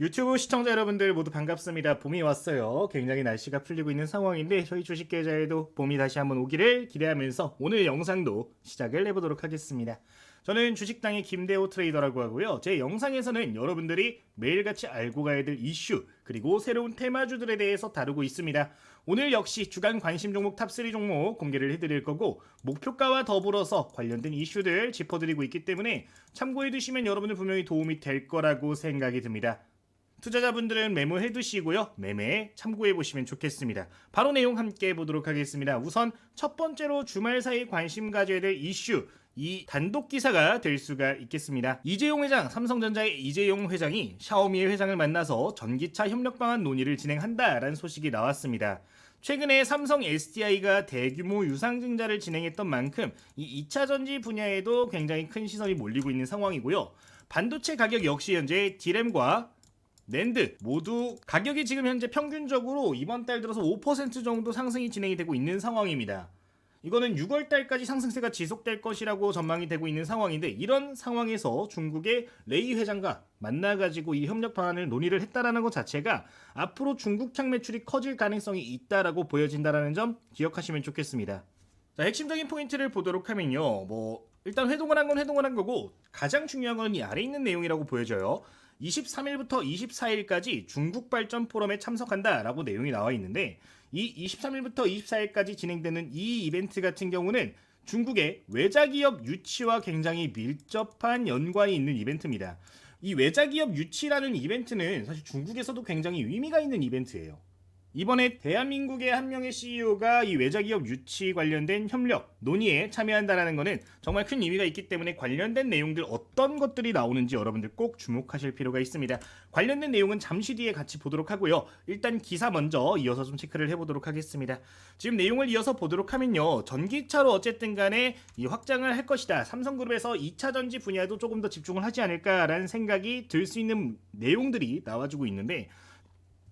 유튜브 시청자 여러분들 모두 반갑습니다. 봄이 왔어요. 굉장히 날씨가 풀리고 있는 상황인데 저희 주식 계좌에도 봄이 다시 한번 오기를 기대하면서 오늘 영상도 시작을 해보도록 하겠습니다. 저는 주식당의 김대호 트레이더라고 하고요. 제 영상에서는 여러분들이 매일같이 알고 가야 될 이슈 그리고 새로운 테마주들에 대해서 다루고 있습니다. 오늘 역시 주간 관심 종목 탑3 종목 공개를 해드릴 거고 목표가와 더불어서 관련된 이슈들 짚어드리고 있기 때문에 참고해두시면 여러분들 분명히 도움이 될 거라고 생각이 듭니다. 투자자분들은 메모해두시고요. 매매에 참고해보시면 좋겠습니다. 바로 내용 함께 보도록 하겠습니다. 우선 첫 번째로 주말 사이 관심 가져야 될 이슈, 이 단독 기사가 될 수가 있겠습니다. 이재용 회장, 삼성전자의 이재용 회장이 샤오미의 회장을 만나서 전기차 협력 방안 논의를 진행한다라는 소식이 나왔습니다. 최근에 삼성 SDI가 대규모 유상증자를 진행했던 만큼 이 2차 전지 분야에도 굉장히 큰 시선이 몰리고 있는 상황이고요. 반도체 가격 역시 현재 D램과 낸드 모두 가격이 지금 현재 평균적으로 이번 달 들어서 5% 정도 상승이 진행이 되고 있는 상황입니다. 이거는 6월 달까지 상승세가 지속될 것이라고 전망이 되고 있는 상황인데 이런 상황에서 중국의 레이 회장과 만나가지고 이 협력 방안을 논의를 했다라는 것 자체가 앞으로 중국향 매출이 커질 가능성이 있다라고 보여진다라는 점 기억하시면 좋겠습니다. 자, 핵심적인 포인트를 보도록 하면요. 일단 회동을 한 건 회동을 한 거고 가장 중요한 건 이 아래 있는 내용이라고 보여져요. 23일부터 24일까지 중국 발전 포럼에 참석한다라고 내용이 나와 있는데 이 23일부터 24일까지 진행되는 이 이벤트 같은 경우는 중국의 외자기업 유치와 굉장히 밀접한 연관이 있는 이벤트입니다. 이 외자기업 유치라는 이벤트는 사실 중국에서도 굉장히 의미가 있는 이벤트예요. 이번에 대한민국의 한 명의 CEO가 이 외자기업 유치 관련된 협력 논의에 참여한다는 것은 정말 큰 의미가 있기 때문에 관련된 내용들 어떤 것들이 나오는지 여러분들 꼭 주목하실 필요가 있습니다. 관련된 내용은 잠시 뒤에 같이 보도록 하고요. 일단 기사 먼저 이어서 좀 체크를 해보도록 하겠습니다. 지금 내용을 이어서 보도록 하면요. 전기차로 어쨌든 간에 이 확장을 할 것이다. 삼성그룹에서 2차 전지 분야도 조금 더 집중을 하지 않을까라는 생각이 들 수 있는 내용들이 나와주고 있는데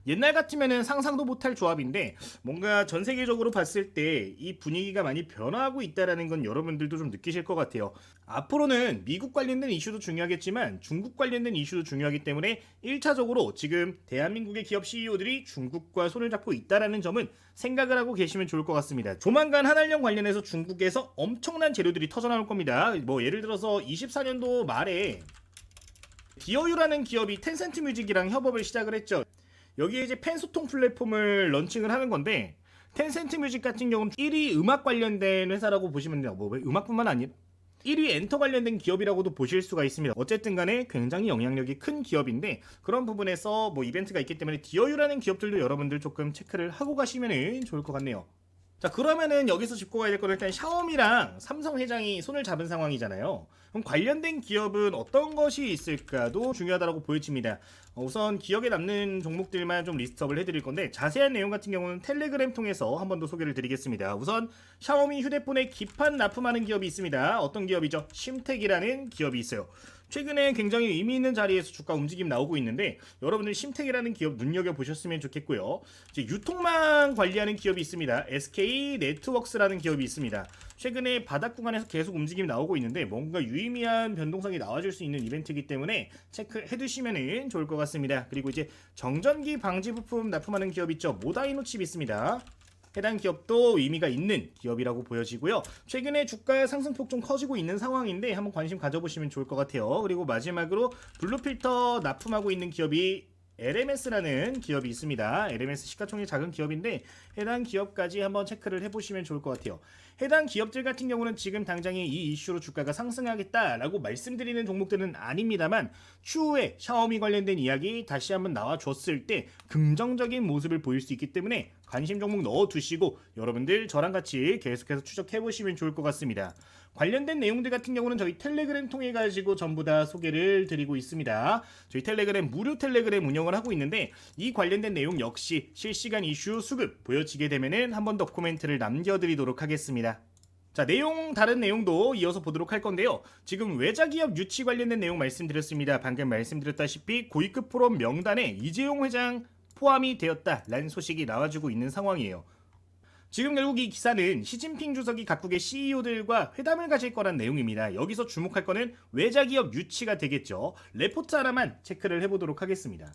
옛날 같으면은 상상도 못할 조합인데 뭔가 전 세계적으로 봤을 때 이 분위기가 많이 변화하고 있다라는 건 여러분들도 좀 느끼실 것 같아요. 앞으로는 미국 관련된 이슈도 중요하겠지만 중국 관련된 이슈도 중요하기 때문에 1차적으로 지금 대한민국의 기업 CEO들이 중국과 손을 잡고 있다라는 점은 생각을 하고 계시면 좋을 것 같습니다. 조만간 한알령 관련해서 중국에서 엄청난 재료들이 터져나올 겁니다. 예를 들어서 24년도 말에 디어유라는 기업이 텐센트 뮤직이랑 협업을 시작을 했죠. 여기에 이제 팬 소통 플랫폼을 런칭을 하는 건데 텐센트 뮤직 같은 경우는 1위 음악 관련된 회사라고 보시면 돼요. 음악뿐만 아니라 1위 엔터 관련된 기업이라고도 보실 수가 있습니다. 어쨌든 간에 굉장히 영향력이 큰 기업인데 그런 부분에서 이벤트가 있기 때문에 디어유라는 기업들도 여러분들 조금 체크를 하고 가시면 좋을 것 같네요. 자, 그러면은 여기서 짚고 가야 될 거는 일단 샤오미랑 삼성 회장이 손을 잡은 상황이잖아요. 그럼 관련된 기업은 어떤 것이 있을까도 중요하다고 보여집니다. 우선 기억에 남는 종목들만 좀 리스트업을 해드릴 건데 자세한 내용 같은 경우는 텔레그램 통해서 한 번 더 소개를 드리겠습니다. 우선 샤오미 휴대폰에 기판 납품하는 기업이 있습니다. 어떤 기업이죠? 심텍이라는 기업이 있어요. 최근에 굉장히 의미 있는 자리에서 주가 움직임 나오고 있는데 여러분들 심텍이라는 기업 눈여겨보셨으면 좋겠고요. 이제 유통망 관리하는 기업이 있습니다. SK 네트워크스라는 기업이 있습니다. 최근에 바닥 구간에서 계속 움직임이 나오고 있는데 뭔가 유의미한 변동성이 나와줄 수 있는 이벤트이기 때문에 체크해 두시면 좋을 것 같습니다. 그리고 이제 정전기 방지 부품 납품하는 기업 있죠. 모다이노칩 있습니다. 해당 기업도 의미가 있는 기업이라고 보여지고요. 최근에 주가 상승폭 좀 커지고 있는 상황인데 한번 관심 가져보시면 좋을 것 같아요. 그리고 마지막으로 블루필터 납품하고 있는 기업이 LMS라는 기업이 있습니다. LMS 시가총액 작은 기업인데 해당 기업까지 한번 체크를 해보시면 좋을 것 같아요. 해당 기업들 같은 경우는 지금 당장에 이 이슈로 주가가 상승하겠다라고 말씀드리는 종목들은 아닙니다만 추후에 샤오미 관련된 이야기 다시 한번 나와줬을 때 긍정적인 모습을 보일 수 있기 때문에 관심 종목 넣어두시고 여러분들 저랑 같이 계속해서 추적해보시면 좋을 것 같습니다. 관련된 내용들 같은 경우는 저희 텔레그램 통해 가지고 전부 다 소개를 드리고 있습니다. 저희 텔레그램 무료 텔레그램 운영을 하고 있는데 이 관련된 내용 역시 실시간 이슈 수급 보여지게 되면은 한 번 더 코멘트를 남겨드리도록 하겠습니다. 자, 다른 내용도 이어서 보도록 할 건데요. 지금 외자기업 유치 관련된 내용 말씀드렸습니다. 방금 말씀드렸다시피 고위급 포럼 명단에 이재용 회장 포함이 되었다라는 소식이 나와주고 있는 상황이에요. 지금 결국 이 기사는 시진핑 주석이 각국의 CEO들과 회담을 가질 거란 내용입니다. 여기서 주목할 거는 외자기업 유치가 되겠죠. 레포트 하나만 체크를 해보도록 하겠습니다.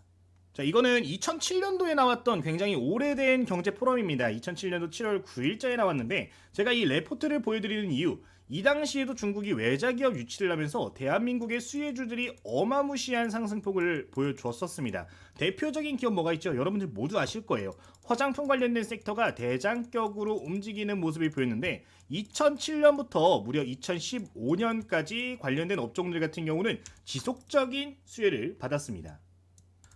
자, 이거는 2007년도에 나왔던 굉장히 오래된 경제 포럼입니다. 2007년도 7월 9일자에 나왔는데 제가 이 레포트를 보여드리는 이유, 이 당시에도 중국이 외자기업 유치를 하면서 대한민국의 수혜주들이 어마무시한 상승폭을 보여주었었습니다. 대표적인 기업 뭐가 있죠? 여러분들 모두 아실 거예요. 화장품 관련된 섹터가 대장격으로 움직이는 모습을 보였는데 2007년부터 무려 2015년까지 관련된 업종들 같은 경우는 지속적인 수혜를 받았습니다.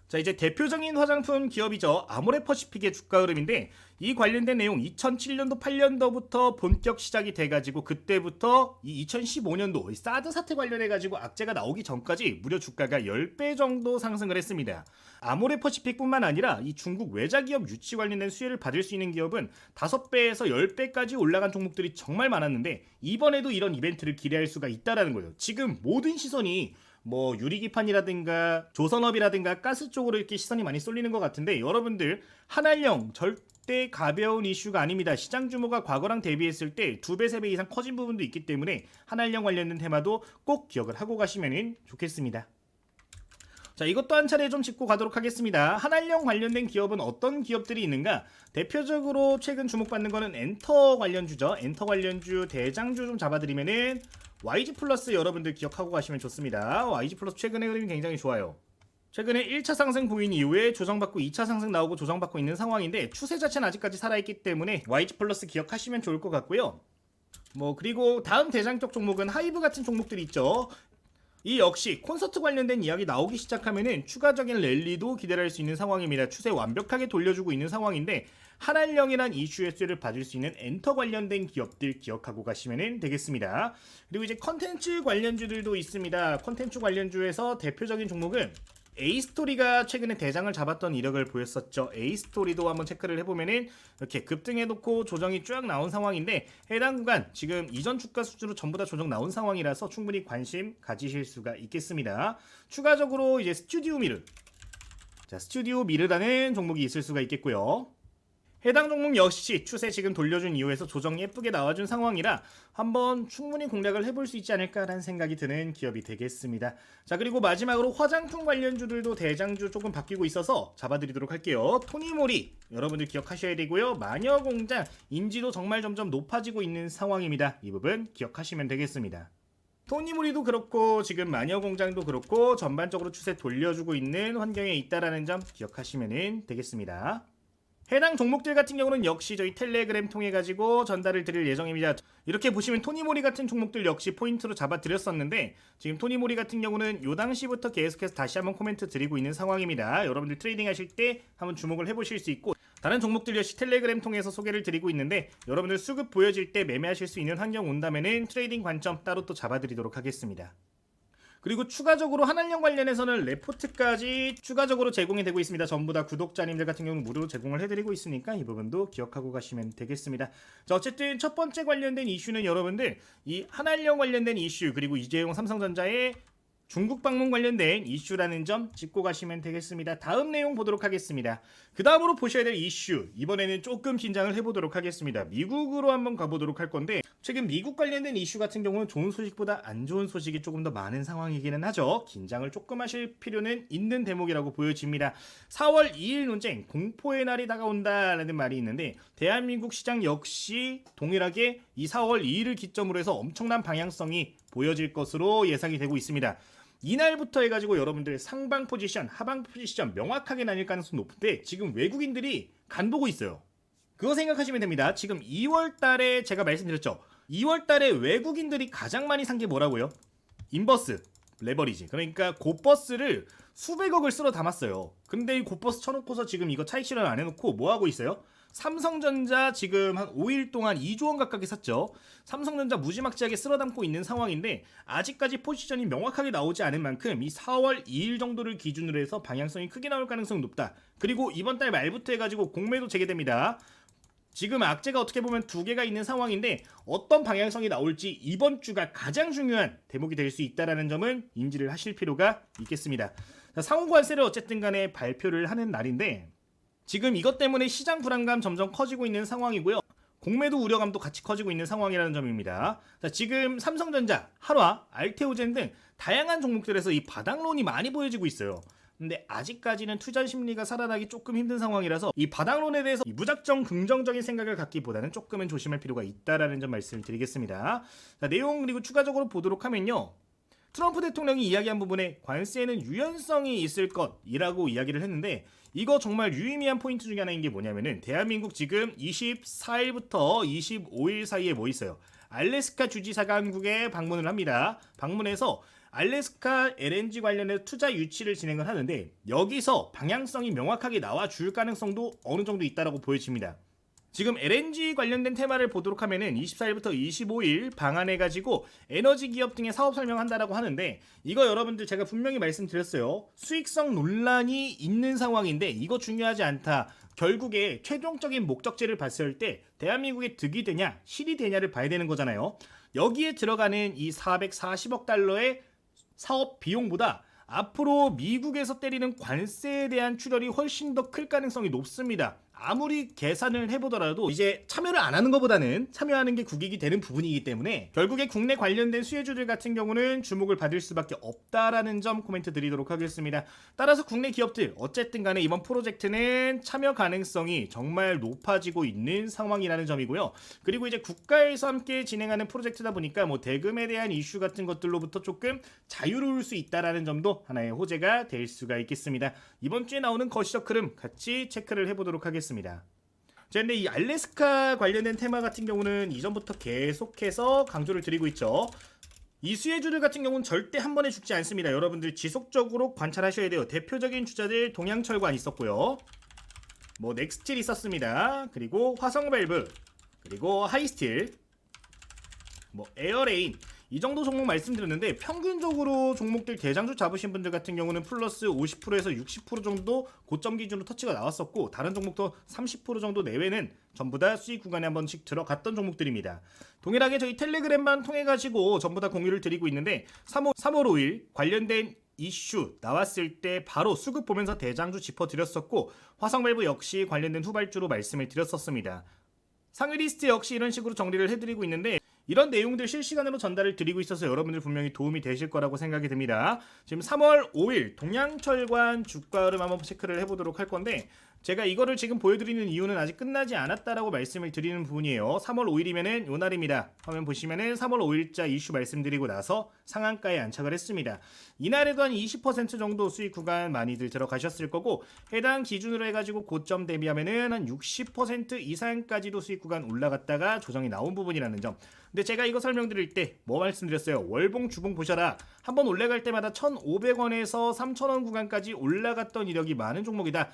자, 이제 대표적인 화장품 기업이죠. 아모레퍼시픽의 주가 흐름인데 이 관련된 내용 2007년도 8년도부터 본격 시작이 돼가지고 그때부터 이 2015년도 사드 사태 관련해가지고 악재가 나오기 전까지 무려 주가가 10배 정도 상승을 했습니다. 아모레퍼시픽뿐만 아니라 이 중국 외자기업 유치 관련된 수혜를 받을 수 있는 기업은 5배에서 10배까지 올라간 종목들이 정말 많았는데 이번에도 이런 이벤트를 기대할 수가 있다는 거예요. 지금 모든 시선이 뭐 유리기판이라든가 조선업이라든가 가스 쪽으로 이렇게 시선이 많이 쏠리는 것 같은데 여러분들 한알령 절대 가벼운 이슈가 아닙니다. 시장 규모가 과거랑 대비했을 때 2배, 3배 이상 커진 부분도 있기 때문에 한알령 관련된 테마도 꼭 기억을 하고 가시면 좋겠습니다. 자, 이것도 한 차례 좀 짚고 가도록 하겠습니다. 한알령 관련된 기업은 어떤 기업들이 있는가? 대표적으로 최근 주목받는 거는 엔터 관련주죠. 엔터 관련주 대장주 좀 잡아드리면은 YG 플러스 여러분들 기억하고 가시면 좋습니다. YG 플러스 최근의 흐름이 굉장히 좋아요. 최근에 1차 상승 보인 이후에 조정받고 2차 상승 나오고 조정받고 있는 상황인데 추세 자체는 아직까지 살아있기 때문에 YG 플러스 기억하시면 좋을 것 같고요. 그리고 다음 대장적 종목은 하이브 같은 종목들이 있죠. 이 역시 콘서트 관련된 이야기 나오기 시작하면은 추가적인 랠리도 기대할 수 있는 상황입니다. 추세 완벽하게 돌려주고 있는 상황인데 한알령이란 이슈의 수혜를 받을 수 있는 엔터 관련된 기업들 기억하고 가시면 되겠습니다. 그리고 이제 컨텐츠 관련주들도 있습니다. 컨텐츠 관련주에서 대표적인 종목은 A스토리가 최근에 대장을 잡았던 이력을 보였었죠. A스토리도 한번 체크를 해보면은 이렇게 급등해놓고 조정이 쭉 나온 상황인데 해당 구간 지금 이전 주가 수준으로 전부 다 조정 나온 상황이라서 충분히 관심 가지실 수가 있겠습니다. 추가적으로 이제 스튜디오 미르, 자, 스튜디오 미르라는 종목이 있을 수가 있겠고요. 해당 종목 역시 추세 지금 돌려준 이후에서 조정 예쁘게 나와준 상황이라 한번 충분히 공략을 해볼 수 있지 않을까라는 생각이 드는 기업이 되겠습니다. 자, 그리고 마지막으로 화장품 관련주들도 대장주 조금 바뀌고 있어서 잡아드리도록 할게요. 토니모리 여러분들 기억하셔야 되고요. 마녀공장 인지도 정말 점점 높아지고 있는 상황입니다. 이 부분 기억하시면 되겠습니다. 토니모리도 그렇고 지금 마녀공장도 그렇고 전반적으로 추세 돌려주고 있는 환경에 있다라는 점 기억하시면 되겠습니다. 해당 종목들 같은 경우는 역시 저희 텔레그램 통해 가지고 전달을 드릴 예정입니다. 이렇게 보시면 토니모리 같은 종목들 역시 포인트로 잡아드렸었는데 지금 토니모리 같은 경우는 요 당시부터 계속해서 다시 한번 코멘트 드리고 있는 상황입니다. 여러분들 트레이딩 하실 때 한번 주목을 해보실 수 있고 다른 종목들 역시 텔레그램 통해서 소개를 드리고 있는데 여러분들 수급 보여질 때 매매하실 수 있는 환경 온다면은 트레이딩 관점 따로 또 잡아드리도록 하겠습니다. 그리고 추가적으로 한알령 관련해서는 레포트까지 추가적으로 제공이 되고 있습니다. 전부 다 구독자님들 같은 경우는 무료로 제공을 해드리고 있으니까 이 부분도 기억하고 가시면 되겠습니다. 자, 어쨌든 첫 번째 관련된 이슈는 여러분들 이 한알령 관련된 이슈 그리고 이재용 삼성전자의 중국 방문 관련된 이슈라는 점 짚고 가시면 되겠습니다. 다음 내용 보도록 하겠습니다. 그 다음으로 보셔야 될 이슈 이번에는 조금 긴장을 해보도록 하겠습니다. 미국으로 한번 가보도록 할 건데 최근 미국 관련된 이슈 같은 경우는 좋은 소식보다 안 좋은 소식이 조금 더 많은 상황이기는 하죠. 긴장을 조금 하실 필요는 있는 대목이라고 보여집니다. 4월 2일 논쟁 공포의 날이 다가온다라는 말이 있는데 대한민국 시장 역시 동일하게 이 4월 2일을 기점으로 해서 엄청난 방향성이 보여질 것으로 예상이 되고 있습니다. 이날부터 해가지고 여러분들의 상방 포지션, 하방 포지션 명확하게 나뉠 가능성이 높은데 지금 외국인들이 간보고 있어요. 그거 생각하시면 됩니다. 지금 2월 달에 제가 말씀드렸죠. 2월 달에 외국인들이 가장 많이 산 게 뭐라고요? 인버스, 레버리지. 그러니까 곧버스를 수백억을 쓸어 담았어요. 근데 이 곧버스 쳐놓고서 지금 이거 차익 실현 안 해놓고 뭐 하고 있어요? 삼성전자 지금 한 5일 동안 2조 원 가깝게 샀죠. 삼성전자 무지막지하게 쓸어 담고 있는 상황인데 아직까지 포지션이 명확하게 나오지 않은 만큼 이 4월 2일 정도를 기준으로 해서 방향성이 크게 나올 가능성이 높다. 그리고 이번 달 말부터 해가지고 공매도 재개됩니다. 지금 악재가 어떻게 보면 두 개가 있는 상황인데 어떤 방향성이 나올지 이번 주가 가장 중요한 대목이 될 수 있다는 점은 인지를 하실 필요가 있겠습니다. 상호관세를 어쨌든 간에 발표를 하는 날인데 지금 이것 때문에 시장 불안감 점점 커지고 있는 상황이고요. 공매도 우려감도 같이 커지고 있는 상황이라는 점입니다. 자, 지금 삼성전자, 한화, 알테오젠 등 다양한 종목들에서 이 바닥론이 많이 보여지고 있어요. 근데 아직까지는 투자 심리가 살아나기 조금 힘든 상황이라서 이 바닥론에 대해서 무작정 긍정적인 생각을 갖기보다는 조금은 조심할 필요가 있다라는 점 말씀을 드리겠습니다. 자, 내용 그리고 추가적으로 보도록 하면요. 트럼프 대통령이 이야기한 부분에 관세에는 유연성이 있을 것이라고 이야기를 했는데, 이거 정말 유의미한 포인트 중에 하나인 게 뭐냐면은 대한민국 지금 24일부터 25일 사이에 뭐 있어요? 알래스카 주지사가 한국에 방문을 합니다. 방문해서 알래스카 LNG 관련해서 투자 유치를 진행을 하는데, 여기서 방향성이 명확하게 나와줄 가능성도 어느 정도 있다라고 보여집니다. 지금 LNG 관련된 테마를 보도록 하면은 24일부터 25일 방한해가지고 에너지 기업 등의 사업 설명한다라고 하는데, 이거 여러분들 제가 분명히 말씀드렸어요. 수익성 논란이 있는 상황인데 이거 중요하지 않다. 결국에 최종적인 목적지를 봤을 때 대한민국의 득이 되냐 실이 되냐를 봐야 되는 거잖아요. 여기에 들어가는 이 440억 달러의 사업 비용보다 앞으로 미국에서 때리는 관세에 대한 출혈이 훨씬 더 클 가능성이 높습니다. 아무리 계산을 해보더라도 이제 참여를 안 하는 것보다는 참여하는 게 국익이 되는 부분이기 때문에 결국에 국내 관련된 수혜주들 같은 경우는 주목을 받을 수밖에 없다라는 점 코멘트 드리도록 하겠습니다. 따라서 국내 기업들 어쨌든 간에 이번 프로젝트는 참여 가능성이 정말 높아지고 있는 상황이라는 점이고요. 그리고 이제 국가에서 함께 진행하는 프로젝트다 보니까 뭐 대금에 대한 이슈 같은 것들로부터 조금 자유로울 수 있다라는 점도 하나의 호재가 될 수가 있겠습니다. 이번 주에 나오는 거시적 흐름 같이 체크를 해보도록 하겠습니다. 자, 근데 이 알래스카 관련된 테마 같은 경우는 이전부터 계속해서 강조를 드리고 있죠. 이 수혜주들 같은 경우는 절대 한 번에 죽지 않습니다. 여러분들 지속적으로 관찰하셔야 돼요. 대표적인 주자들 동양철관 있었고요. 뭐 넥스틸 있었습니다. 그리고 화성밸브, 그리고 하이스틸, 뭐 에어레인, 이 정도 종목 말씀드렸는데 평균적으로 종목들 대장주 잡으신 분들 같은 경우는 플러스 50%에서 60% 정도 고점 기준으로 터치가 나왔었고, 다른 종목도 30% 정도 내외는 전부 다 수익 구간에 한 번씩 들어갔던 종목들입니다. 동일하게 저희 텔레그램만 통해 가지고 전부 다 공유를 드리고 있는데 3월 5일 관련된 이슈 나왔을 때 바로 수급 보면서 대장주 짚어드렸었고, 화성밸브 역시 관련된 후발주로 말씀을 드렸었습니다. 상위 리스트 역시 이런 식으로 정리를 해드리고 있는데, 이런 내용들 실시간으로 전달을 드리고 있어서 여러분들 분명히 도움이 되실 거라고 생각이 듭니다. 지금 3월 5일 동양철관 주가 흐름 한번 체크를 해보도록 할 건데, 제가 이거를 지금 보여드리는 이유는 아직 끝나지 않았다라고 말씀을 드리는 부분이에요. 3월 5일이면은 요 날입니다. 화면 보시면은 3월 5일자 이슈 말씀드리고 나서 상한가에 안착을 했습니다. 이날에도 한 20% 정도 수익 구간 많이들 들어가셨을 거고, 해당 기준으로 해가지고 고점 대비하면은 한 60% 이상까지도 수익 구간 올라갔다가 조정이 나온 부분이라는 점. 근데 제가 이거 설명드릴 때 뭐 말씀드렸어요? 월봉 주봉 보셔라. 한번 올라갈 때마다 1,500원에서 3,000원 구간까지 올라갔던 이력이 많은 종목이다.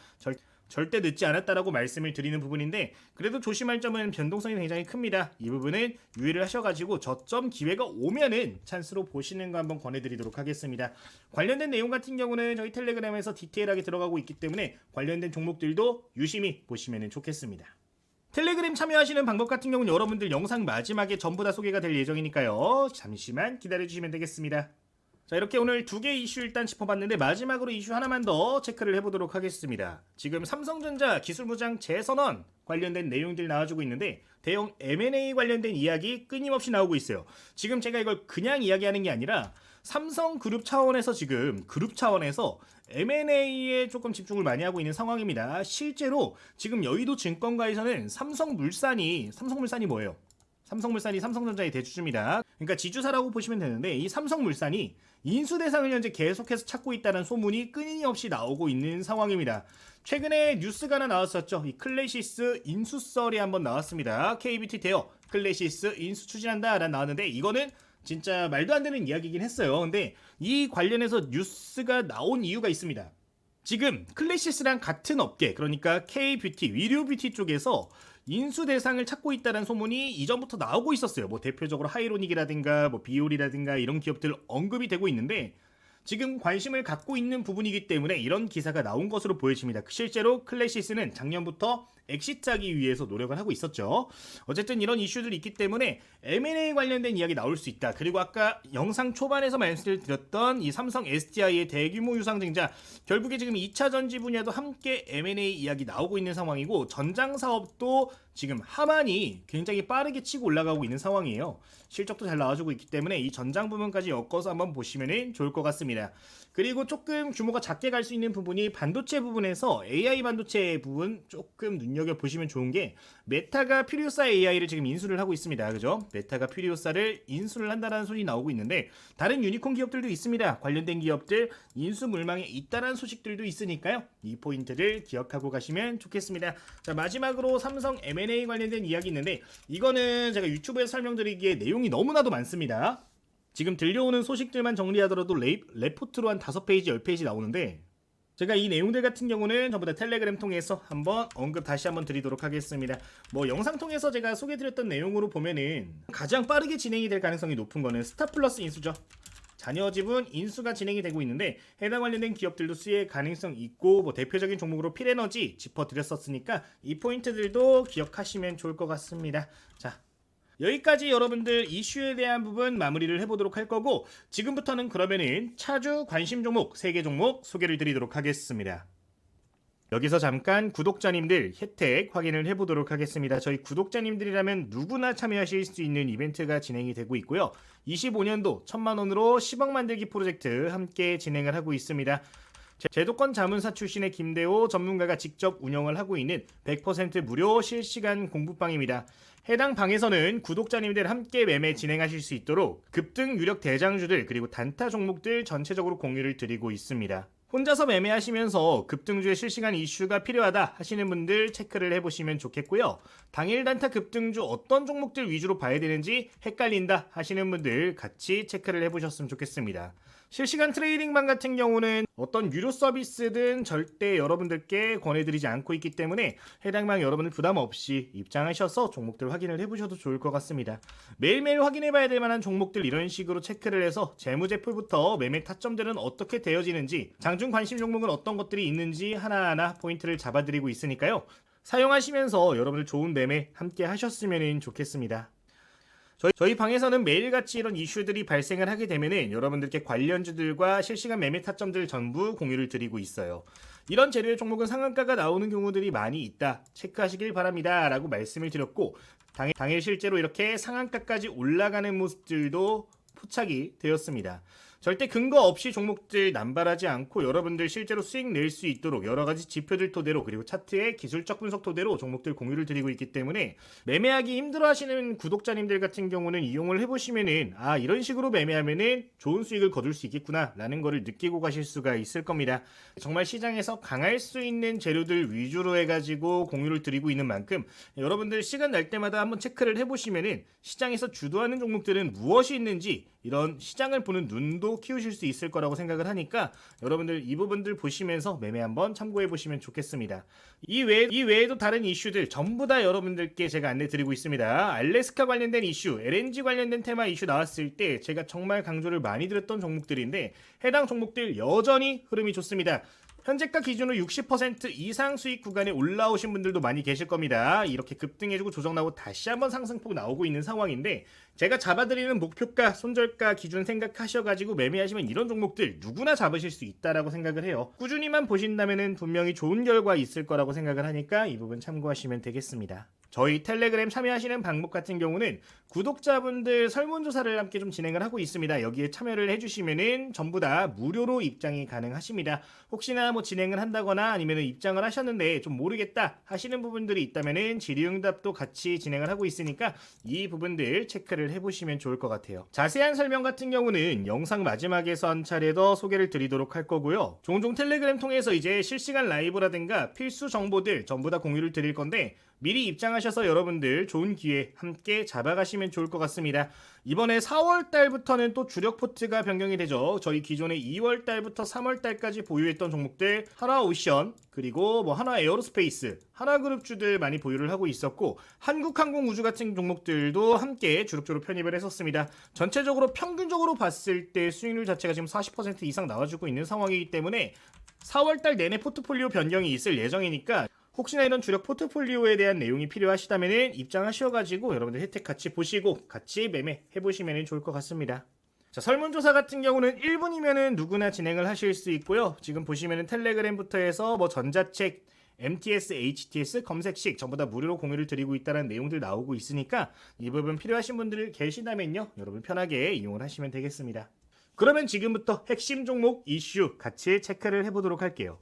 절대 늦지 않았다라고 말씀을 드리는 부분인데, 그래도 조심할 점은 변동성이 굉장히 큽니다. 이 부분은 유의를 하셔가지고 저점 기회가 오면은 찬스로 보시는 거 한번 권해드리도록 하겠습니다. 관련된 내용 같은 경우는 저희 텔레그램에서 디테일하게 들어가고 있기 때문에 관련된 종목들도 유심히 보시면 좋겠습니다. 텔레그램 참여하시는 방법 같은 경우는 여러분들 영상 마지막에 전부 다 소개가 될 예정이니까요. 잠시만 기다려주시면 되겠습니다. 자, 이렇게 오늘 두 개 이슈 일단 짚어봤는데 마지막으로 이슈 하나만 더 체크를 해보도록 하겠습니다. 지금 삼성전자 기술무장 재선언 관련된 내용들 나와주고 있는데, 대형 M&A 관련된 이야기 끊임없이 나오고 있어요. 지금 제가 이걸 그냥 이야기하는 게 아니라 삼성그룹 차원에서 지금 그룹 차원에서 M&A에 조금 집중을 많이 하고 있는 상황입니다. 실제로 지금 여의도 증권가에서는 삼성물산이 뭐예요? 삼성물산이 삼성전자의 대주주입니다. 그러니까 지주사라고 보시면 되는데, 이 삼성물산이 인수 대상을 현재 계속해서 찾고 있다는 소문이 끊임없이 나오고 있는 상황입니다. 최근에 뉴스가 하나 나왔었죠. 이 클래시스 인수설이 한번 나왔습니다. KBT 대여 클래시스 인수 추진한다 라는 나왔는데, 이거는 진짜 말도 안 되는 이야기긴 했어요. 근데 이 관련해서 뉴스가 나온 이유가 있습니다. 지금 클래시스랑 같은 업계, 그러니까 K뷰티, 위료뷰티 쪽에서 인수 대상을 찾고 있다는 소문이 이전부터 나오고 있었어요. 뭐 대표적으로 하이로닉이라든가 뭐 비올이라든가 이런 기업들 언급이 되고 있는데, 지금 관심을 갖고 있는 부분이기 때문에 이런 기사가 나온 것으로 보여집니다. 실제로 클래시스는 작년부터 엑시트하기 위해서 노력을 하고 있었죠. 어쨌든 이런 이슈들이 있기 때문에 M&A 관련된 이야기 나올 수 있다. 그리고 아까 영상 초반에서 말씀을 드렸던 이 삼성 SDI의 대규모 유상증자, 결국에 지금 2차 전지 분야도 함께 M&A 이야기 나오고 있는 상황이고, 전장 사업도 지금 하만이 굉장히 빠르게 치고 올라가고 있는 상황이에요. 실적도 잘 나와주고 있기 때문에 이 전장 부분까지 엮어서 한번 보시면 좋을 것 같습니다. 그리고 조금 규모가 작게 갈 수 있는 부분이 반도체 부분에서 AI 반도체 부분 조금 눈여겨보시면 좋은 게 메타가 퓨리오사 AI를 지금 인수를 하고 있습니다. 그죠? 메타가 퓨리오사를 인수를 한다는 소식이 나오고 있는데 다른 유니콘 기업들도 있습니다. 관련된 기업들 인수 물망에 있다는 소식들도 있으니까요. 이 포인트를 기억하고 가시면 좋겠습니다. 자, 마지막으로 삼성 M&A 관련된 이야기 있는데 이거는 제가 유튜브에서 설명드리기에 내용이 너무나도 많습니다. 지금 들려오는 소식들만 정리하더라도 레포트로 한 5페이지, 10페이지 나오는데 제가 이 내용들 같은 경우는 전부 다 텔레그램 통해서 한번 언급 다시 한번 드리도록 하겠습니다. 뭐 영상 통해서 제가 소개드렸던 내용으로 보면은 가장 빠르게 진행이 될 가능성이 높은 거는 스타플러스 인수죠. 자녀 지분 인수가 진행이 되고 있는데 해당 관련된 기업들도 수혜 가능성 있고 뭐 대표적인 종목으로 필에너지 짚어드렸었으니까 이 포인트들도 기억하시면 좋을 것 같습니다. 자, 여기까지 여러분들 이슈에 대한 부분 마무리를 해보도록 할 거고 지금부터는 그러면은 차주 관심 종목 3개 종목 소개를 드리도록 하겠습니다. 여기서 잠깐 구독자님들 혜택 확인을 해보도록 하겠습니다. 저희 구독자님들이라면 누구나 참여하실 수 있는 이벤트가 진행이 되고 있고요. 25년도 1000만원으로 10억 만들기 프로젝트 함께 진행을 하고 있습니다. 제도권 자문사 출신의 김대호 전문가가 직접 운영을 하고 있는 100% 무료 실시간 공부방입니다. 해당 방에서는 구독자님들 함께 매매 진행하실 수 있도록 급등 유력 대장주들 그리고 단타 종목들 전체적으로 공유를 드리고 있습니다. 혼자서 매매하시면서 급등주의 실시간 이슈가 필요하다 하시는 분들 체크를 해보시면 좋겠고요. 당일 단타 급등주 어떤 종목들 위주로 봐야 되는지 헷갈린다 하시는 분들 같이 체크를 해보셨으면 좋겠습니다. 실시간 트레이딩방 같은 경우는 어떤 유료 서비스든 절대 여러분들께 권해드리지 않고 있기 때문에 해당 방 여러분들 부담 없이 입장하셔서 종목들 확인을 해보셔도 좋을 것 같습니다. 매일매일 확인해봐야 될 만한 종목들 이런 식으로 체크를 해서 재무제표부터 매매 타점들은 어떻게 되어지는지 장중 관심 종목은 어떤 것들이 있는지 하나하나 포인트를 잡아드리고 있으니까요. 사용하시면서 여러분들 좋은 매매 함께 하셨으면 좋겠습니다. 저희 방에서는 매일같이 이런 이슈들이 발생을 하게 되면은 여러분들께 관련주들과 실시간 매매 타점들 전부 공유를 드리고 있어요. 이런 재료의 종목은 상한가가 나오는 경우들이 많이 있다. 체크하시길 바랍니다. 라고 말씀을 드렸고 당일 실제로 이렇게 상한가까지 올라가는 모습들도 포착이 되었습니다. 절대 근거 없이 종목들 남발하지 않고 여러분들 실제로 수익 낼 수 있도록 여러가지 지표들 토대로 그리고 차트의 기술적 분석 토대로 종목들 공유를 드리고 있기 때문에 매매하기 힘들어 하시는 구독자님들 같은 경우는 이용을 해보시면은 이런 식으로 매매하면은 좋은 수익을 거둘 수 있겠구나 라는 거를 느끼고 가실 수가 있을 겁니다. 정말 시장에서 강할 수 있는 재료들 위주로 해가지고 공유를 드리고 있는 만큼 여러분들 시간 날 때마다 한번 체크를 해보시면은 시장에서 주도하는 종목들은 무엇이 있는지 이런 시장을 보는 눈도 키우실 수 있을 거라고 생각을 하니까 여러분들 이 부분들 보시면서 매매 한번 참고해 보시면 좋겠습니다. 이 외에도 다른 이슈들 전부 다 여러분들께 제가 안내 드리고 있습니다. 알래스카 관련된 이슈, LNG 관련된 테마 이슈 나왔을 때 제가 정말 강조를 많이 드렸던 종목들인데 해당 종목들 여전히 흐름이 좋습니다. 현재가 기준으로 60% 이상 수익 구간에 올라오신 분들도 많이 계실 겁니다. 이렇게 급등해주고 조정 나오고 다시 한번 상승폭 나오고 있는 상황인데 제가 잡아드리는 목표가 손절가 기준 생각하셔가지고 매매하시면 이런 종목들 누구나 잡으실 수 있다라고 생각을 해요. 꾸준히만 보신다면 분명히 좋은 결과 있을 거라고 생각을 하니까 이 부분 참고하시면 되겠습니다. 저희 텔레그램 참여하시는 방법 같은 경우는 구독자분들 설문조사를 함께 좀 진행을 하고 있습니다. 여기에 참여를 해주시면은 전부 다 무료로 입장이 가능하십니다. 혹시나 뭐 진행을 한다거나 아니면 입장을 하셨는데 좀 모르겠다 하시는 부분들이 있다면은 질의응답도 같이 진행을 하고 있으니까 이 부분들 체크를 해보시면 좋을 것 같아요. 자세한 설명 같은 경우는 영상 마지막에서 한 차례 더 소개를 드리도록 할 거고요. 종종 텔레그램 통해서 이제 실시간 라이브라든가 필수 정보들 전부 다 공유를 드릴 건데 미리 입장하셔서 여러분들 좋은 기회 함께 잡아가시면 좋을 것 같습니다. 이번에 4월달부터는 또 주력 포트가 변경이 되죠. 저희 기존에 2월달부터 3월달까지 보유했던 종목들 하나오션 그리고 뭐 하나에어로스페이스 하나그룹주들 많이 보유를 하고 있었고 한국항공우주 같은 종목들도 함께 주력주로 편입을 했었습니다. 전체적으로 평균적으로 봤을 때 수익률 자체가 지금 40% 이상 나와주고 있는 상황이기 때문에 4월달 내내 포트폴리오 변경이 있을 예정이니까 혹시나 이런 주력 포트폴리오에 대한 내용이 필요하시다면 입장하셔가지고 여러분들 혜택 같이 보시고 같이 매매해보시면 좋을 것 같습니다. 자, 설문조사 같은 경우는 1분이면 누구나 진행을 하실 수 있고요. 지금 보시면 텔레그램부터 해서 뭐 전자책, MTS, HTS, 검색식 전부 다 무료로 공유를 드리고 있다는 내용들 나오고 있으니까 이 부분 필요하신 분들 계시다면요. 여러분 편하게 이용을 하시면 되겠습니다. 그러면 지금부터 핵심 종목 이슈 같이 체크를 해보도록 할게요.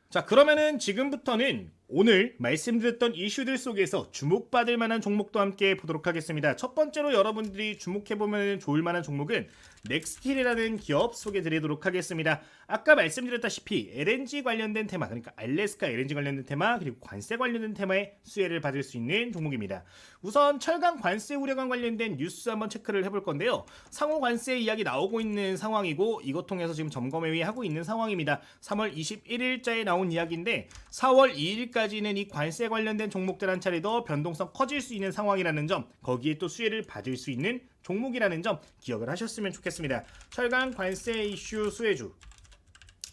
자, 그러면은 지금부터는 오늘 말씀드렸던 이슈들 속에서 주목받을 만한 종목도 함께 보도록 하겠습니다. 첫 번째로 여러분들이 주목해보면 좋을 만한 종목은 넥스틸이라는 기업 소개드리도록 하겠습니다. 아까 말씀드렸다시피 LNG 관련된 테마, 그러니까 알래스카 LNG 관련된 테마, 그리고 관세 관련된 테마의 수혜를 받을 수 있는 종목입니다. 우선 철강 관세 우려관 관련된 뉴스 한번 체크를 해볼 건데요. 상호 관세 이야기 나오고 있는 상황이고 이것 통해서 지금 점검회의하고 있는 상황입니다. 3월 21일자에 나온 이야기인데 4월 2일까지는 이 관세 관련된 종목들 한 차례 더 변동성 커질 수 있는 상황이라는 점, 거기에 또 수혜를 받을 수 있는 종목이라는 점 기억을 하셨으면 좋겠습니다. 철강 관세 이슈 수혜주,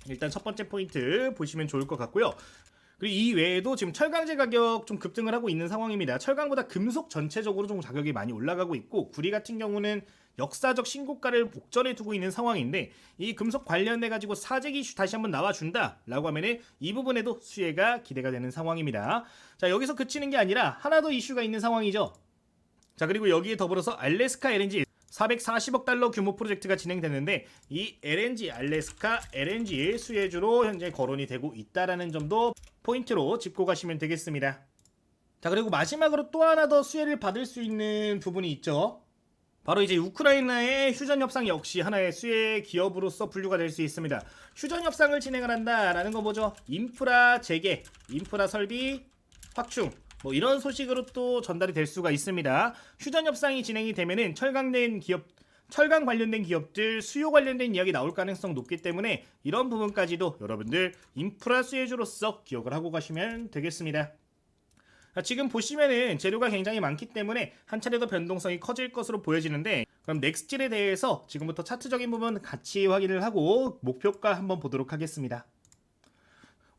일단 첫 번째 포인트 보시면 좋을 것 같고요. 그리고 이 외에도 지금 철강제 가격 좀 급등을 하고 있는 상황입니다. 철강보다 금속 전체적으로 좀 가격이 많이 올라가고 있고, 구리 같은 경우는 역사적 신고가를 목전에 두고 있는 상황인데, 이 금속 관련돼 가지고 사재기 이슈 다시 한번 나와준다 라고 하면은 이 부분에도 수혜가 기대가 되는 상황입니다. 자, 여기서 그치는 게 아니라 하나 더 이슈가 있는 상황이죠. 자, 그리고 여기에 더불어서 알래스카 LNG 440억 달러 규모 프로젝트가 진행되는데, 이 LNG 알래스카 LNG 수혜주로 현재 거론이 되고 있다라는 점도 포인트로 짚고 가시면 되겠습니다. 자, 그리고 마지막으로 또 하나 더 수혜를 받을 수 있는 부분이 있죠. 바로 이제 우크라이나의 휴전 협상 역시 하나의 수혜 기업으로서 분류가 될 수 있습니다. 휴전 협상을 진행을 한다라는 거 뭐죠? 인프라 재개, 인프라 설비 확충, 뭐 이런 소식으로 또 전달이 될 수가 있습니다. 휴전 협상이 진행이 되면은 철강 관련된 기업들 수요 관련된 이야기 나올 가능성 높기 때문에 이런 부분까지도 여러분들 인프라 수혜주로서 기억을 하고 가시면 되겠습니다. 지금 보시면은 재료가 굉장히 많기 때문에 한 차례 더 변동성이 커질 것으로 보여지는데, 그럼 넥스틸에 대해서 지금부터 차트적인 부분 같이 확인을 하고 목표가 한번 보도록 하겠습니다.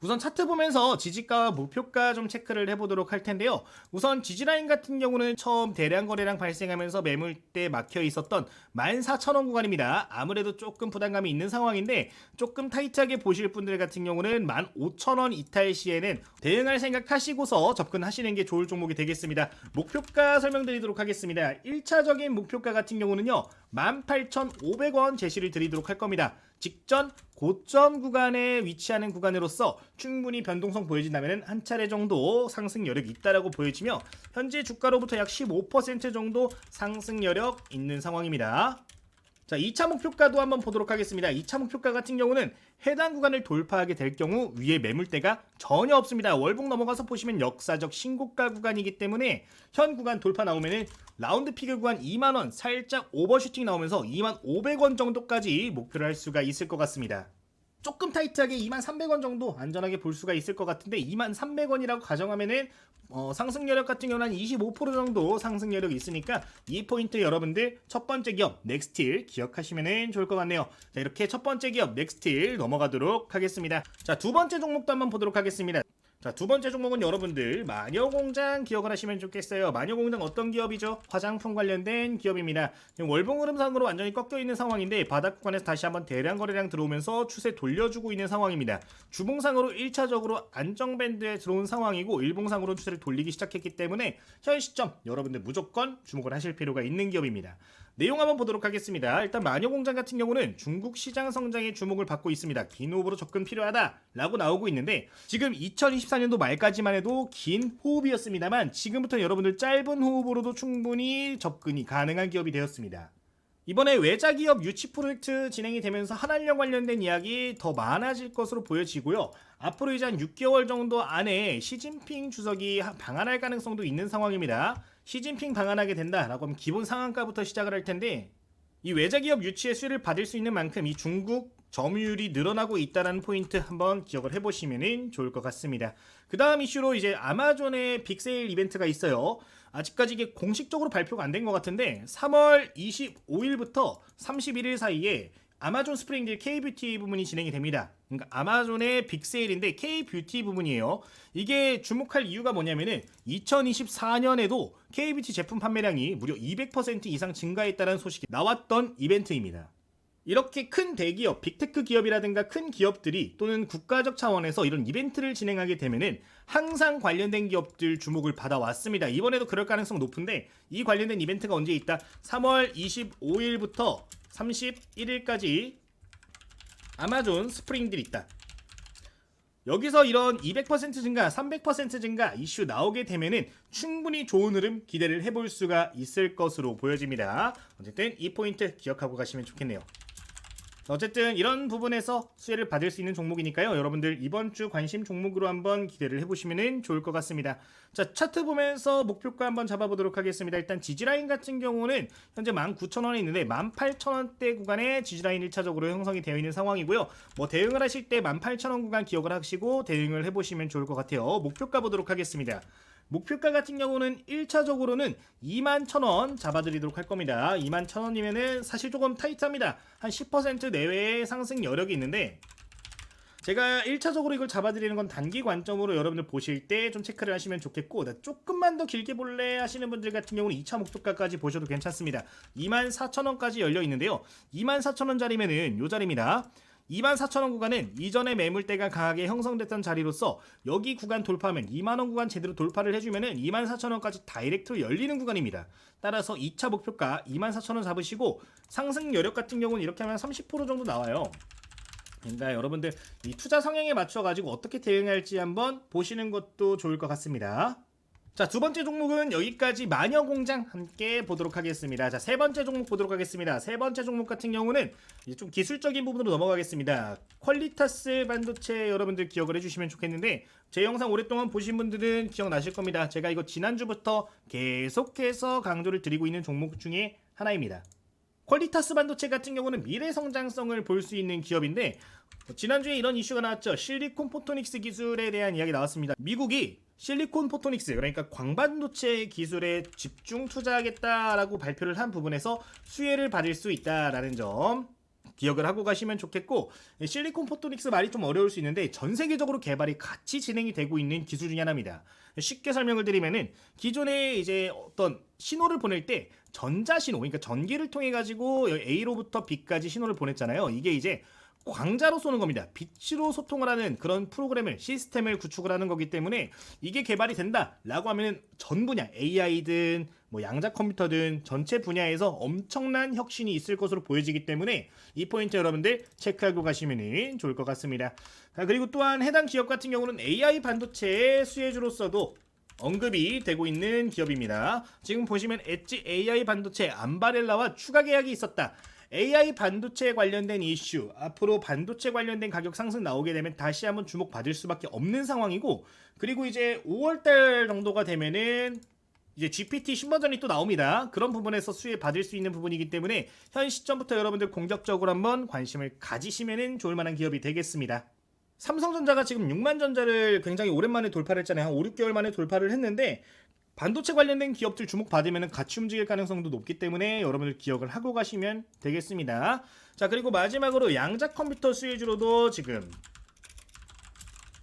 우선 차트 보면서 지지가와 목표가 좀 체크를 해보도록 할 텐데요. 우선 지지라인 같은 경우는 처음 대량 거래량 발생하면서 매물대 막혀 있었던 14,000원 구간입니다. 아무래도 조금 부담감이 있는 상황인데, 조금 타이트하게 보실 분들 같은 경우는 15,000원 이탈 시에는 대응할 생각하시고서 접근하시는 게 좋을 종목이 되겠습니다. 목표가 설명드리도록 하겠습니다. 1차적인 목표가 같은 경우는요 18,500원 제시를 드리도록 할 겁니다. 직전 고점 구간에 위치하는 구간으로서 충분히 변동성 보여진다면 한 차례 정도 상승 여력이 있다라고 보여지며, 현재 주가로부터 약 15% 정도 상승 여력 있는 상황입니다. 자, 2차 목표가도 한번 보도록 하겠습니다. 2차 목표가 같은 경우는 해당 구간을 돌파하게 될 경우 위에 매물대가 전혀 없습니다. 월봉 넘어가서 보시면 역사적 신고가 구간이기 때문에 현 구간 돌파 나오면은 라운드 피겨 구간 2만원 살짝 오버슈팅 나오면서 25,000원 정도까지 목표를 할 수가 있을 것 같습니다. 조금 타이트하게 23,000원 정도 안전하게 볼 수가 있을 것 같은데, 23,000원이라고 가정하면은 상승 여력 같은 경우는 한 25% 정도 상승 여력이 있으니까 이 포인트 여러분들 첫 번째 기업 넥스틸 기억하시면 좋을 것 같네요. 자, 이렇게 첫 번째 기업 넥스틸 넘어가도록 하겠습니다. 자, 두 번째 종목도 한번 보도록 하겠습니다. 자, 두 번째 종목은 여러분들 마녀공장 기억을 하시면 좋겠어요. 마녀공장 어떤 기업이죠? 화장품 관련된 기업입니다. 지금 월봉 흐름상으로 완전히 꺾여 있는 상황인데 바닥 구간에서 다시 한번 대량 거래량 들어오면서 추세 돌려주고 있는 상황입니다. 주봉상으로 1차적으로 안정밴드에 들어온 상황이고, 일봉상으로 추세를 돌리기 시작했기 때문에 현 시점 여러분들 무조건 주목을 하실 필요가 있는 기업입니다. 내용 한번 보도록 하겠습니다. 일단 마녀공장 같은 경우는 중국 시장 성장에 주목을 받고 있습니다. 긴 호흡으로 접근 필요하다라고 나오고 있는데, 지금 2024년도 말까지만 해도 긴 호흡이었습니다만 지금부터 여러분들 짧은 호흡으로도 충분히 접근이 가능한 기업이 되었습니다. 이번에 외자 기업 유치 프로젝트 진행이 되면서 한한령 관련된 이야기 더 많아질 것으로 보여지고요. 앞으로 이제 한 6개월 정도 안에 시진핑 주석이 방한할 가능성도 있는 상황입니다. 시진핑 방한하게 된다라고 하면 기본 상한가부터 시작을 할 텐데, 이 외자 기업 유치의 수혜를 받을 수 있는 만큼 이 중국 점유율이 늘어나고 있다는 포인트 한번 기억을 해보시면 좋을 것 같습니다. 그 다음 이슈로 이제 아마존의 빅세일 이벤트가 있어요. 아직까지 이게 공식적으로 발표가 안 된 것 같은데 3월 25일부터 31일 사이에 아마존 스프링딜 K뷰티 부분이 진행이 됩니다. 그러니까 아마존의 빅세일인데 K뷰티 부분이에요. 이게 주목할 이유가 뭐냐면은 2024년에도 K뷰티 제품 판매량이 무려 200% 이상 증가했다는 소식이 나왔던 이벤트입니다. 이렇게 큰 대기업, 빅테크 기업이라든가 큰 기업들이 또는 국가적 차원에서 이런 이벤트를 진행하게 되면은 항상 관련된 기업들 주목을 받아왔습니다. 이번에도 그럴 가능성 높은데 이 관련된 이벤트가 언제 있다? 3월 25일부터 31일까지 아마존 스프링딜 있다. 여기서 이런 200% 증가, 300% 증가 이슈 나오게 되면은 충분히 좋은 흐름 기대를 해볼 수가 있을 것으로 보여집니다. 어쨌든 이 포인트 기억하고 가시면 좋겠네요. 어쨌든 이런 부분에서 수혜를 받을 수 있는 종목이니까요. 여러분들 이번 주 관심 종목으로 한번 기대를 해보시면 좋을 것 같습니다. 자, 차트 보면서 목표가 한번 잡아보도록 하겠습니다. 일단 지지라인 같은 경우는 현재 19,000원에 있는데 18,000원대 구간에 지지라인 1차적으로 형성이 되어 있는 상황이고요. 뭐 대응을 하실 때 18,000원 구간 기억을 하시고 대응을 해보시면 좋을 것 같아요. 목표가 보도록 하겠습니다. 목표가 같은 경우는 1차적으로는 21,000원 잡아드리도록 할 겁니다. 21,000원이면은 사실 조금 타이트합니다. 한 10% 내외의 상승 여력이 있는데 제가 1차적으로 이걸 잡아드리는 건 단기 관점으로 여러분들 보실 때 좀 체크를 하시면 좋겠고, 나 조금만 더 길게 볼래 하시는 분들 같은 경우는 2차 목표가까지 보셔도 괜찮습니다. 24,000원까지 열려 있는데요. 24,000원짜리면은 요 자리입니다. 24,000원 구간은 이전에 매물대가 강하게 형성됐던 자리로서 여기 구간 돌파하면 2만원 구간 제대로 돌파를 해주면은 24,000원까지 다이렉트로 열리는 구간입니다. 따라서 2차 목표가 24,000원 잡으시고 상승 여력 같은 경우는 이렇게 하면 30% 정도 나와요. 그러니까 여러분들 이 투자 성향에 맞춰가지고 어떻게 대응할지 한번 보시는 것도 좋을 것 같습니다. 자, 두 번째 종목은 여기까지 마녀공장 함께 보도록 하겠습니다. 자, 세 번째 종목 보도록 하겠습니다. 세 번째 종목 같은 경우는 이제 좀 기술적인 부분으로 넘어가겠습니다. 퀄리타스 반도체 여러분들 기억을 해주시면 좋겠는데 제 영상 오랫동안 보신 분들은 기억나실 겁니다. 제가 이거 지난주부터 계속해서 강조를 드리고 있는 종목 중에 하나입니다. 퀄리타스 반도체 같은 경우는 미래 성장성을 볼 수 있는 기업인데 지난주에 이런 이슈가 나왔죠. 실리콘 포토닉스 기술에 대한 이야기 나왔습니다. 미국이 실리콘 포토닉스, 그러니까 광반도체 기술에 집중 투자하겠다라고 발표를 한 부분에서 수혜를 받을 수 있다라는 점 기억을 하고 가시면 좋겠고, 실리콘 포토닉스 말이 좀 어려울 수 있는데 전 세계적으로 개발이 같이 진행이 되고 있는 기술 중에 하나입니다. 쉽게 설명을 드리면은 기존에 이제 어떤 신호를 보낼 때 전자신호, 그러니까 전기를 통해 가지고 A로부터 B까지 신호를 보냈잖아요. 이게 이제 광자로 쏘는 겁니다. 빛으로 소통을 하는 그런 프로그램을, 시스템을 구축을 하는 거기 때문에 이게 개발이 된다라고 하면 전 분야, AI든 뭐 양자 컴퓨터든 전체 분야에서 엄청난 혁신이 있을 것으로 보여지기 때문에 이 포인트 여러분들 체크하고 가시면 좋을 것 같습니다. 그리고 또한 해당 기업 같은 경우는 AI 반도체의 수혜주로서도 언급이 되고 있는 기업입니다. 지금 보시면 엣지 AI 반도체 암바렐라와 추가 계약이 있었다. AI 반도체 관련된 이슈, 앞으로 반도체 관련된 가격 상승 나오게 되면 다시 한번 주목받을 수밖에 없는 상황이고, 그리고 이제 5월달 정도가 되면은 이제 GPT 신버전이 또 나옵니다. 그런 부분에서 수혜 받을 수 있는 부분이기 때문에 현 시점부터 여러분들 공격적으로 한번 관심을 가지시면 좋을 만한 기업이 되겠습니다. 삼성전자가 지금 6만 전자를 굉장히 오랜만에 돌파를 했잖아요. 한 5, 6개월 만에 돌파를 했는데 반도체 관련된 기업들 주목받으면 같이 움직일 가능성도 높기 때문에 여러분들 기억을 하고 가시면 되겠습니다. 자, 그리고 마지막으로 양자 컴퓨터 수혜주로도 지금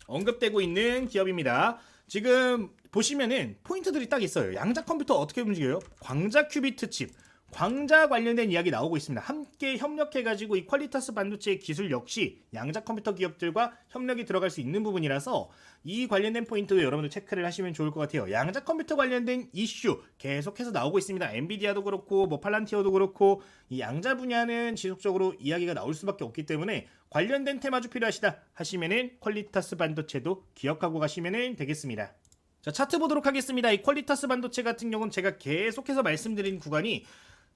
언급되고 있는 기업입니다. 지금 보시면은 포인트들이 딱 있어요. 양자 컴퓨터 어떻게 움직여요? 광자 큐비트 칩, 광자 관련된 이야기 나오고 있습니다. 함께 협력해가지고 이 퀄리타스 반도체 기술 역시 양자 컴퓨터 기업들과 협력이 들어갈 수 있는 부분이라서 이 관련된 포인트도 여러분들 체크를 하시면 좋을 것 같아요. 양자 컴퓨터 관련된 이슈 계속해서 나오고 있습니다. 엔비디아도 그렇고 뭐 팔란티어도 그렇고 이 양자 분야는 지속적으로 이야기가 나올 수밖에 없기 때문에 관련된 테마주 필요하시다 하시면은 퀄리타스 반도체도 기억하고 가시면 되겠습니다. 자, 차트 보도록 하겠습니다. 이 퀄리타스 반도체 같은 경우는 제가 계속해서 말씀드린 구간이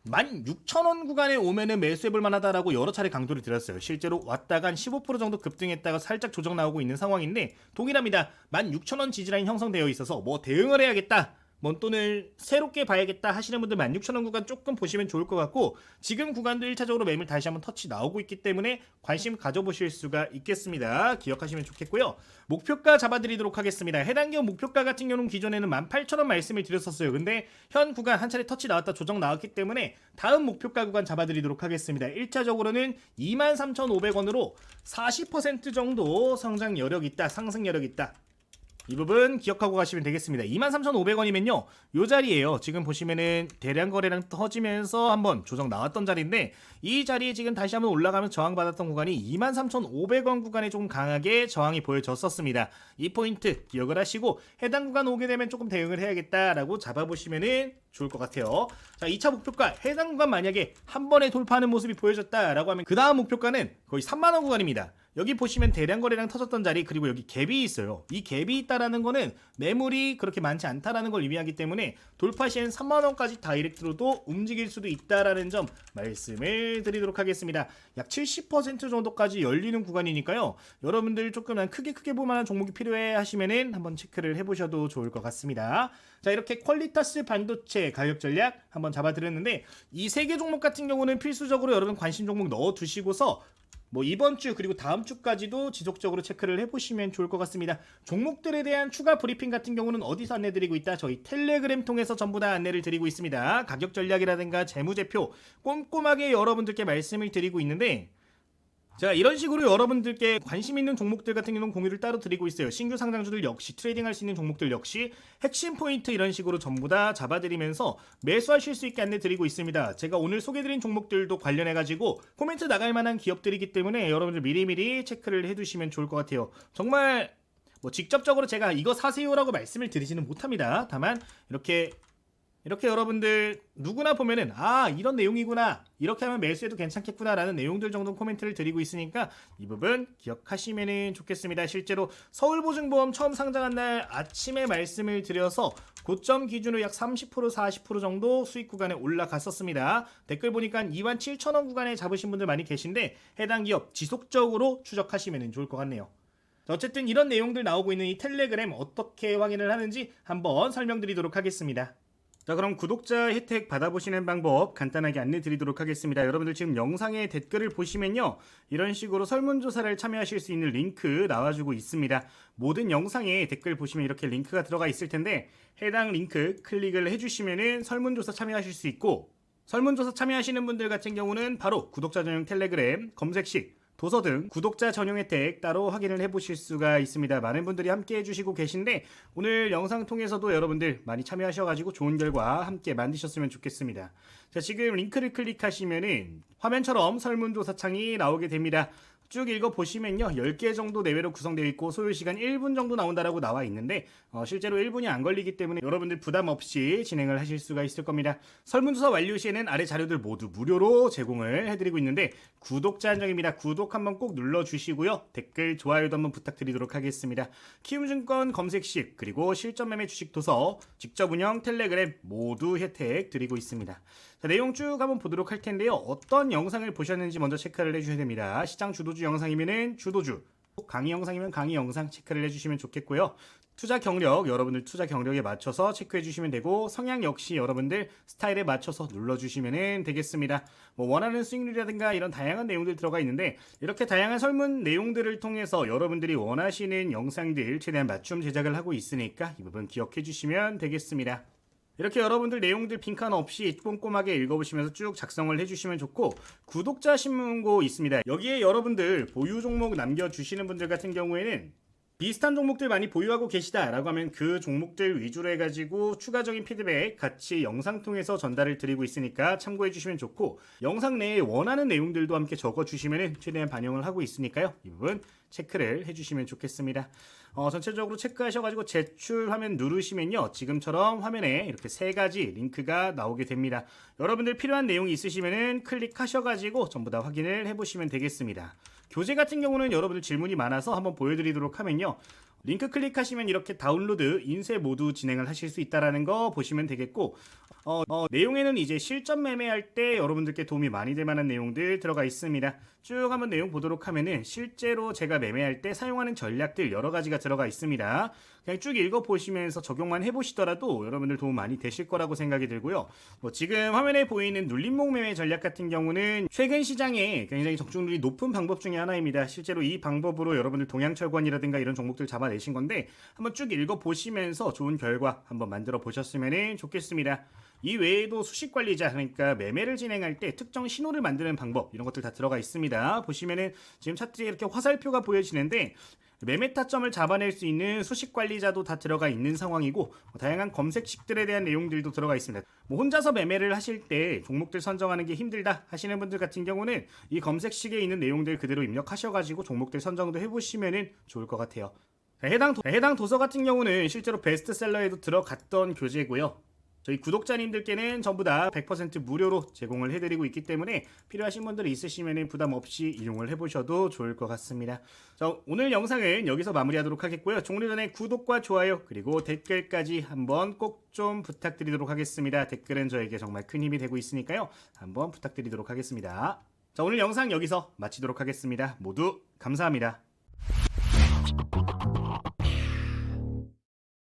16,000원 구간에 오면은 매수해볼 만하다라고 여러 차례 강조를 드렸어요. 실제로 왔다가 한 15% 정도 급등했다가 살짝 조정 나오고 있는 상황인데 동일합니다. 16,000원 지지라인 형성되어 있어서 뭐 대응을 해야겠다, 뭔 돈을 새롭게 봐야겠다 하시는 분들 16,000원 구간 조금 보시면 좋을 것 같고, 지금 구간도 1차적으로 매물 다시 한번 터치 나오고 있기 때문에 관심 가져보실 수가 있겠습니다. 기억하시면 좋겠고요. 목표가 잡아드리도록 하겠습니다. 해당 기업 목표가 같은 경우는 기존에는 18,000원 말씀을 드렸었어요. 근데 현 구간 한 차례 터치 나왔다 조정 나왔기 때문에 다음 목표가 구간 잡아드리도록 하겠습니다. 1차적으로는 23,500원으로 40% 정도 성장 여력 있다, 상승 여력 있다 이 부분 기억하고 가시면 되겠습니다. 23,500원이면요 요 자리에요. 지금 보시면은 대량 거래량 터지면서 한번 조정 나왔던 자리인데 이 자리에 지금 다시 한번 올라가면서 저항받았던 구간이 23,500원 구간에 조금 강하게 저항이 보여졌었습니다. 이 포인트 기억을 하시고 해당 구간 오게 되면 조금 대응을 해야겠다라고 잡아보시면은 좋을 것 같아요. 자, 2차 목표가 해당 구간 만약에 한 번에 돌파하는 모습이 보여졌다라고 하면 그 다음 목표가는 거의 3만원 구간입니다. 여기 보시면 대량 거래량 터졌던 자리 그리고 여기 갭이 있어요. 이 갭이 있다라는 거는 매물이 그렇게 많지 않다라는 걸 의미하기 때문에 돌파 시엔 3만원까지 다이렉트로도 움직일 수도 있다라는 점 말씀을 드리도록 하겠습니다. 약 70% 정도까지 열리는 구간이니까요. 여러분들 조금 크게 볼만한 종목이 필요해 하시면은 한번 체크를 해보셔도 좋을 것 같습니다. 자, 이렇게 퀄리타스 반도체 가격 전략 한번 잡아드렸는데 이 세 개 종목 같은 경우는 필수적으로 여러분 관심 종목 넣어두시고서 뭐 이번 주 그리고 다음 주까지도 지속적으로 체크를 해보시면 좋을 것 같습니다. 종목들에 대한 추가 브리핑 같은 경우는 어디서 안내드리고 있다? 저희 텔레그램 통해서 전부 다 안내를 드리고 있습니다. 가격 전략이라든가 재무제표 꼼꼼하게 여러분들께 말씀을 드리고 있는데 자, 이런 식으로 여러분들께 관심 있는 종목들 같은 경우는 공유를 따로 드리고 있어요. 신규 상장주들 역시 트레이딩할 수 있는 종목들 역시 핵심 포인트 이런 식으로 전부 다 잡아드리면서 매수하실 수 있게 안내 드리고 있습니다. 제가 오늘 소개드린 종목들도 관련해가지고 코멘트 나갈 만한 기업들이기 때문에 여러분들 미리미리 체크를 해두시면 좋을 것 같아요. 정말 뭐 직접적으로 제가 이거 사세요라고 말씀을 드리지는 못합니다. 다만 이렇게 여러분들 누구나 보면은 아 이런 내용이구나 이렇게 하면 매수해도 괜찮겠구나 라는 내용들 정도 코멘트를 드리고 있으니까 이 부분 기억하시면 좋겠습니다. 실제로 서울보증보험 처음 상장한 날 아침에 말씀을 드려서 고점 기준으로 약 30% 40% 정도 수익 구간에 올라갔었습니다. 댓글 보니까 27,000원 구간에 잡으신 분들 많이 계신데 해당 기업 지속적으로 추적하시면 좋을 것 같네요. 어쨌든 이런 내용들 나오고 있는 이 텔레그램 어떻게 확인을 하는지 한번 설명드리도록 하겠습니다. 자, 그럼 구독자 혜택 받아보시는 방법 간단하게 안내 드리도록 하겠습니다. 여러분들 지금 영상의 댓글을 보시면요 이런 식으로 설문조사를 참여하실 수 있는 링크 나와주고 있습니다. 모든 영상에 댓글 보시면 이렇게 링크가 들어가 있을 텐데 해당 링크 클릭을 해주시면은 설문조사 참여하실 수 있고 설문조사 참여하시는 분들 같은 경우는 바로 구독자 전용 텔레그램 검색식 도서 등 구독자 전용 혜택 따로 확인을 해보실 수가 있습니다. 많은 분들이 함께 해주시고 계신데 오늘 영상 통해서도 여러분들 많이 참여하셔가지고 좋은 결과 함께 만드셨으면 좋겠습니다. 자, 지금 링크를 클릭하시면은 화면처럼 설문조사 창이 나오게 됩니다. 쭉 읽어보시면요 10개 정도 내외로 구성되어 있고 소요시간 1분 정도 나온다라고 나와 있는데 실제로 1분이 안 걸리기 때문에 여러분들 부담 없이 진행을 하실 수가 있을 겁니다. 설문조사 완료 시에는 아래 자료들 모두 무료로 제공을 해드리고 있는데 구독자 한정입니다. 구독 한번 꼭 눌러주시고요. 댓글, 좋아요도 한번 부탁드리도록 하겠습니다. 키움증권 검색식 그리고 실전매매 주식 도서 직접 운영 텔레그램 모두 혜택 드리고 있습니다. 자, 내용 쭉 한번 보도록 할 텐데요. 어떤 영상을 보셨는지 먼저 체크를 해주셔야 됩니다. 시장 주도주 영상이면은 주도주, 강의 영상이면 강의 영상 체크를 해주시면 좋겠고요. 투자 경력, 여러분들 투자 경력에 맞춰서 체크해 주시면 되고 성향 역시 여러분들 스타일에 맞춰서 눌러주시면 되겠습니다. 뭐 원하는 수익률이라든가 이런 다양한 내용들 들어가 있는데 이렇게 다양한 설문 내용들을 통해서 여러분들이 원하시는 영상들 최대한 맞춤 제작을 하고 있으니까 이 부분 기억해 주시면 되겠습니다. 이렇게 여러분들 내용들 빈칸 없이 꼼꼼하게 읽어보시면서 쭉 작성을 해주시면 좋고 구독자 신문고 있습니다. 여기에 여러분들 보유 종목 남겨주시는 분들 같은 경우에는 비슷한 종목들 많이 보유하고 계시다 라고 하면 그 종목들 위주로 해가지고 추가적인 피드백 같이 영상 통해서 전달을 드리고 있으니까 참고해 주시면 좋고 영상 내에 원하는 내용들도 함께 적어주시면 최대한 반영을 하고 있으니까요 이 부분 체크를 해주시면 좋겠습니다. 전체적으로 체크하셔가지고 제출 화면 누르시면요 지금처럼 화면에 이렇게 세 가지 링크가 나오게 됩니다. 여러분들 필요한 내용이 있으시면은 클릭하셔가지고 전부 다 확인을 해보시면 되겠습니다. 교재 같은 경우는 여러분들 질문이 많아서 한번 보여드리도록 하면요 링크 클릭하시면 이렇게 다운로드 인쇄 모두 진행을 하실 수 있다는 거 보시면 되겠고 내용에는 이제 실전 매매할 때 여러분들께 도움이 많이 될 만한 내용들 들어가 있습니다. 쭉 한번 내용 보도록 하면은 실제로 제가 매매할 때 사용하는 전략들 여러 가지가 들어가 있습니다. 그냥 쭉 읽어보시면서 적용만 해보시더라도 여러분들 도움 많이 되실 거라고 생각이 들고요. 지금 화면에 보이는 눌림목 매매 전략 같은 경우는 최근 시장에 굉장히 적중률이 높은 방법 중에 하나입니다. 실제로 이 방법으로 여러분들 동양철권이라든가 이런 종목들 잡아내신 건데 한번 쭉 읽어보시면서 좋은 결과 한번 만들어 보셨으면 좋겠습니다. 이 외에도 수식 관리자, 그러니까 매매를 진행할 때 특정 신호를 만드는 방법, 이런 것들 다 들어가 있습니다. 보시면은 지금 차트에 이렇게 화살표가 보여지는데 매매 타점을 잡아낼 수 있는 수식 관리자도 다 들어가 있는 상황이고, 다양한 검색식들에 대한 내용들도 들어가 있습니다. 뭐 혼자서 매매를 하실 때 종목들 선정하는 게 힘들다 하시는 분들 같은 경우는 이 검색식에 있는 내용들 그대로 입력하셔가지고 종목들 선정도 해보시면 좋을 것 같아요. 해당 도서 같은 경우는 실제로 베스트셀러에도 들어갔던 교재고요. 저희 구독자님들께는 전부 다 100% 무료로 제공을 해드리고 있기 때문에 필요하신 분들이 있으시면 부담 없이 이용을 해보셔도 좋을 것 같습니다. 자, 오늘 영상은 여기서 마무리하도록 하겠고요. 종료 전에 구독과 좋아요 그리고 댓글까지 한번 꼭 좀 부탁드리도록 하겠습니다. 댓글은 저에게 정말 큰 힘이 되고 있으니까요. 한번 부탁드리도록 하겠습니다. 자, 오늘 영상 여기서 마치도록 하겠습니다. 모두 감사합니다.